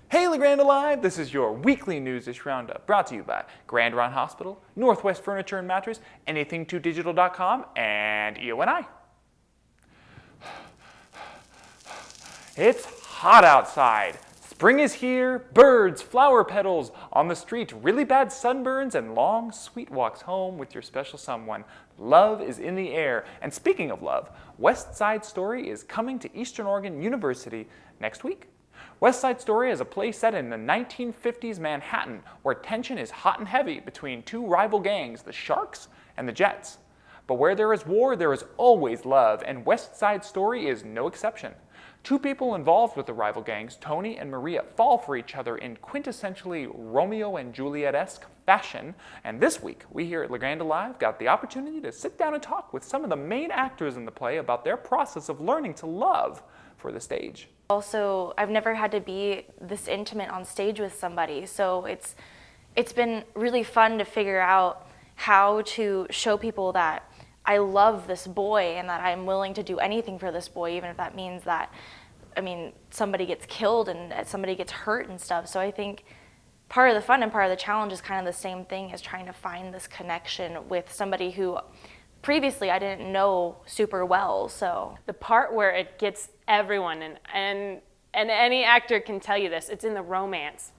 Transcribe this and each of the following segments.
Hey Grande Alive! This is your weekly Newsish Roundup, brought to you by Grande Hospital, Northwest Furniture and Mattress, Anything2Digital.com, and EONI. It's hot outside. Spring is here, birds, flower petals on the street, really bad sunburns, and long, sweet walks home with your special someone. Love is in the air. And speaking of love, West Side Story is coming to Eastern Oregon University next week. West Side Story is a play set in the 1950s Manhattan, where tension is hot and heavy between two rival gangs, the Sharks and the Jets. But where there is war, there is always love, and West Side Story is no exception. Two people involved with the rival gangs, Tony and Maria, fall for each other in quintessentially Romeo and Juliet-esque fashion, and this week, we here at Grande Alive got the opportunity to sit down and talk with some of the main actors in the play about their process of learning to love for the stage. Also, I've never had to be this intimate on stage with somebody, so it's been really fun to figure out how to show people that I love this boy and that I'm willing to do anything for this boy, even if that means that, somebody gets killed and somebody gets hurt and stuff. So I think part of the fun and part of the challenge is kind of the same thing as trying to find this connection with somebody who previously I didn't know super well. So the part where it gets everyone, and any actor can tell you this, it's in the romance,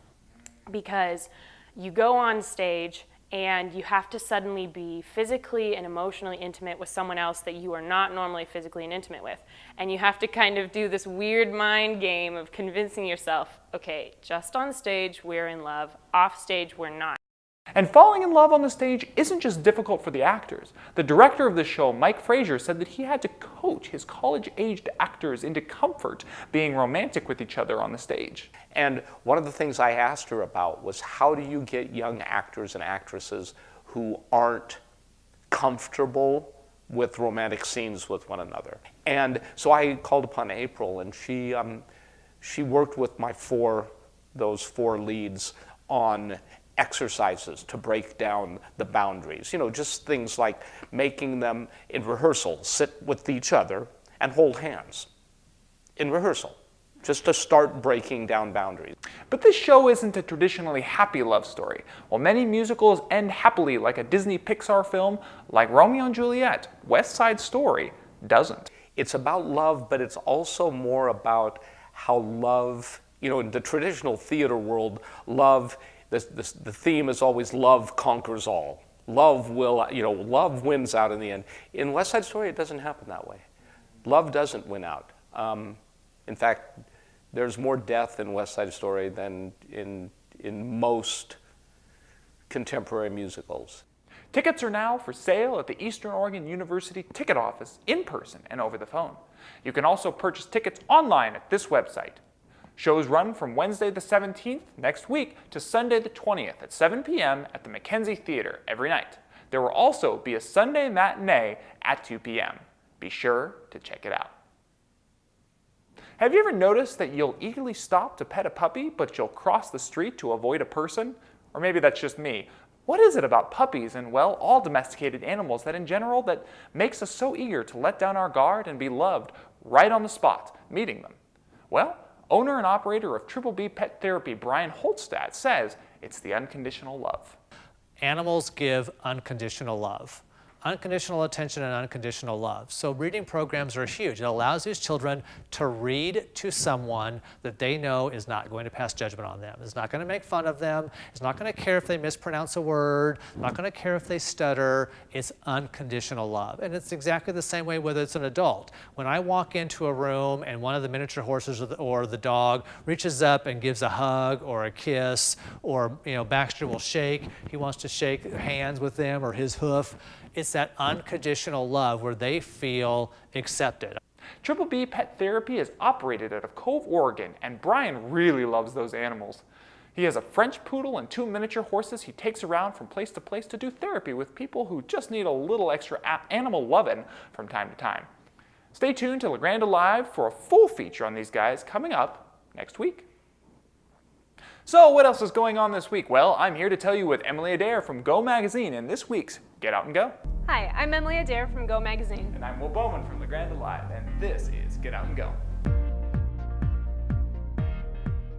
because you go on stage and you have to suddenly be physically and emotionally intimate with someone else that you are not normally physically and intimate with. And you have to kind of do this weird mind game of convincing yourself, okay, just on stage we're in love, off stage we're not. And falling in love on the stage isn't just difficult for the actors. The director of the show, Mike Frazier, said that he had to coach his college-aged actors into comfort being romantic with each other on the stage. And one of the things I asked her about was, how do you get young actors and actresses who aren't comfortable with romantic scenes with one another? And so I called upon April, and she worked with those four leads on exercises to break down the boundaries. You know, just things like making them, in rehearsal, sit with each other and hold hands in rehearsal, just to start breaking down boundaries. But this show isn't a traditionally happy love story. While many musicals end happily like a Disney Pixar film, like Romeo and Juliet, West Side Story doesn't. It's about love, but it's also more about how love, in the traditional theater world, love, the theme is always love conquers all. Love wins out in the end. In West Side Story, it doesn't happen that way. Love doesn't win out. In fact, there's more death in West Side Story than in most contemporary musicals. Tickets are now for sale at the Eastern Oregon University ticket office in person and over the phone. You can also purchase tickets online at this website. Shows run from Wednesday the 17th next week to Sunday the 20th at 7 p.m. at the Mackenzie Theater every night. There will also be a Sunday matinee at 2 p.m. Be sure to check it out. Have you ever noticed that you'll eagerly stop to pet a puppy, but you'll cross the street to avoid a person? Or maybe that's just me. What is it about puppies and, well, all domesticated animals that in general that makes us so eager to let down our guard and be loved right on the spot, meeting them? Well, owner and operator of Triple B Pet Therapy, Brian Holstad, says it's the unconditional love. Animals give unconditional love. Unconditional attention and unconditional love. So reading programs are huge. It allows these children to read to someone that they know is not going to pass judgment on them, is not going to make fun of them, is not going to care if they mispronounce a word, not going to care if they stutter. It's unconditional love. And it's exactly the same way whether it's an adult. When I walk into a room and one of the miniature horses or the dog reaches up and gives a hug or a kiss, or Baxter will shake, he wants to shake hands with them or his hoof. It's that unconditional love where they feel accepted. Triple B Pet Therapy is operated out of Cove, Oregon, and Brian really loves those animals. He has a French poodle and two miniature horses he takes around from place to place to do therapy with people who just need a little extra animal loving from time to time. Stay tuned to Grande Alive for a full feature on these guys coming up next week. So what else is going on this week? Well, I'm here to tell you with Emily Adair from Go Magazine in this week's Get Out and Go. Hi, I'm Emily Adair from Go Magazine. And I'm Will Bowman from Grande Alive, and this is Get Out and Go.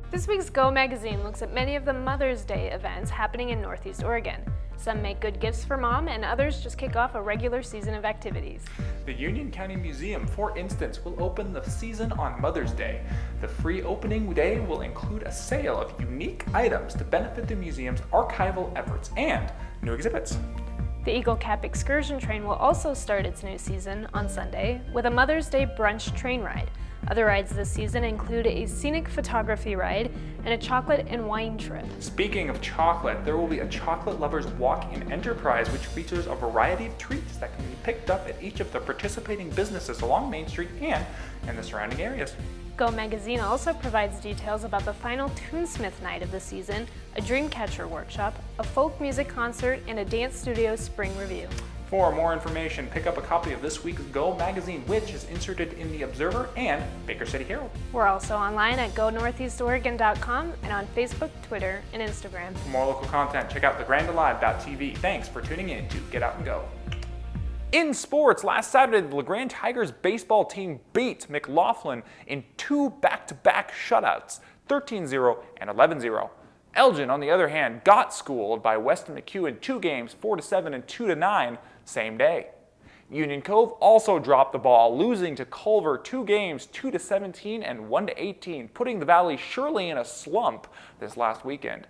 This week's Go magazine looks at many of the Mother's Day events happening in Northeast Oregon. Some make good gifts for mom, and others just kick off a regular season of activities. The Union County Museum, for instance, will open the season on Mother's Day. The free opening day will include a sale of unique items to benefit the museum's archival efforts and new exhibits. The Eagle Cap excursion train will also start its new season on Sunday with a Mother's Day brunch train ride. Other rides this season include a scenic photography ride and a chocolate and wine trip. Speaking of chocolate, there will be a chocolate lovers walk in Enterprise, which features a variety of treats that can be picked up at each of the participating businesses along Main Street and in the surrounding areas. Go magazine also provides details about the final Toonsmith night of the season, a Dreamcatcher workshop, a folk music concert, and a dance studio spring review. For more information, pick up a copy of this week's Go magazine, which is inserted in the Observer and Baker City Herald. We're also online at GoNortheastOregon.com and on Facebook, Twitter, and Instagram. For more local content, check out thegrandealive.tv. Thanks for tuning in to Get Out and Go. In sports, last Saturday, the LeGrand Tigers baseball team beat McLaughlin in 2 back-to-back shutouts, 13-0 and 11-0. Elgin, on the other hand, got schooled by Weston McHugh in 2 games, 4-7 and 2-9, same day. Union Cove also dropped the ball, losing to Culver 2 games, 2-17 and 1-18, putting the Valley surely in a slump this last weekend.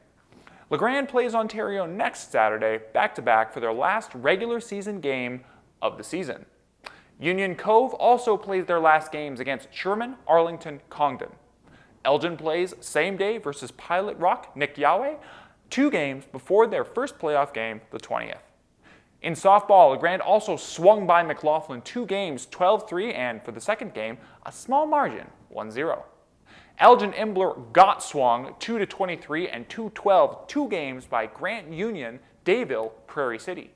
LeGrand plays Ontario next Saturday, back-to-back for their last regular season game of the season. Union Cove also plays their last games against Sherman, Arlington, Congdon. Elgin plays same day versus Pilot Rock, Nick Yahweh, 2 games before their first playoff game, the 20th. In softball, LeGrand also swung by McLaughlin 2 games, 12-3, and for the second game, a small margin, 1-0. Elgin Imbler got swung 2-23 and 2-12, 2 games by Grant Union, Dayville, Prairie City.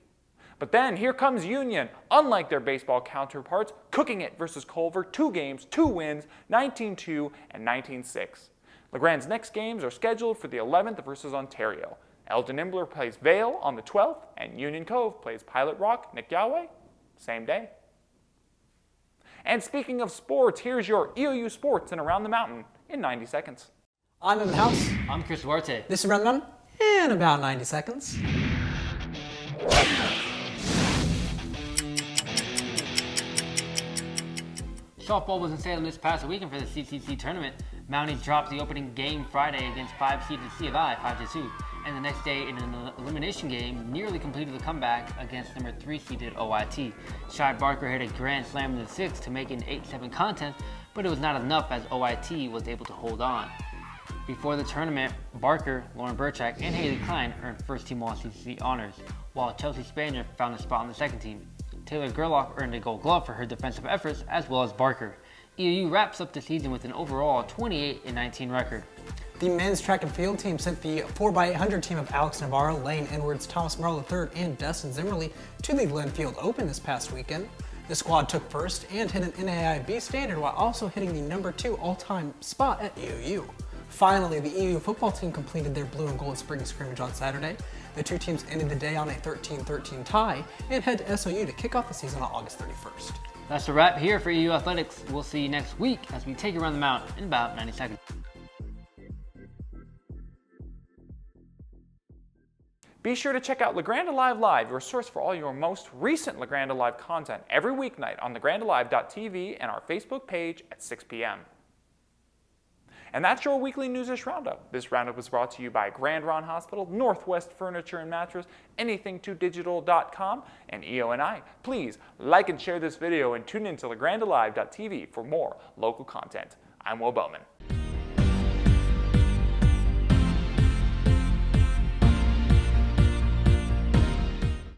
But then here comes Union, unlike their baseball counterparts, cooking it versus Culver, 2 games, 2 wins, 19-2 and 19-6. LeGrand's next games are scheduled for the 11th versus Ontario. Elgin Imbler plays Vale on the 12th, and Union Cove plays Pilot Rock, Nick Yahweh, same day. And speaking of sports, here's your EOU Sports and Around the Mountain in 90 seconds. I'm in the house. I'm Chris Duarte. This is Around the Mountain in about 90 seconds. Softball was in Salem this past weekend for the CCC tournament. Mounties dropped the opening game Friday against 5-seeded C of I 5-2, and the next day in an elimination game nearly completed the comeback against number 3-seeded OIT. Shy Barker hit a grand slam in the 6th to make it an 8-7 contest, but it was not enough as OIT was able to hold on. Before the tournament, Barker, Lauren Burchak, and Haley Klein earned first-team All-CCC honors, while Chelsea Spanier found a spot on the second team. Taylor Gerloff earned a Gold Glove for her defensive efforts, as well as Barker. EOU wraps up the season with an overall 28-19 record. The men's track and field team sent the 4x800 team of Alex Navarro, Lane Edwards, Thomas Morrow III, and Dustin Zimmerly to the Glenfield Open this past weekend. The squad took first and hit an NAIB standard while also hitting the number 2 all-time spot at EOU. Finally, the EOU football team completed their blue and gold spring scrimmage on Saturday. The 2 teams ended the day on a 13-13 tie and head to SOU to kick off the season on August 31st. That's a wrap here for EOU Athletics. We'll see you next week as we take you around the mountain in about 90 seconds. Be sure to check out LeGrand Alive Live, your source for all your most recent LeGrand Alive content, every weeknight on thegrandealive.tv and our Facebook page at 6 p.m. And that's your weekly Newsish Roundup. This roundup was brought to you by Grand Ronde Hospital, Northwest Furniture and Mattress, anything2digital.com, and EONI. Please like and share this video and tune in to thegrandealive.tv for more local content. I'm Will Bowman.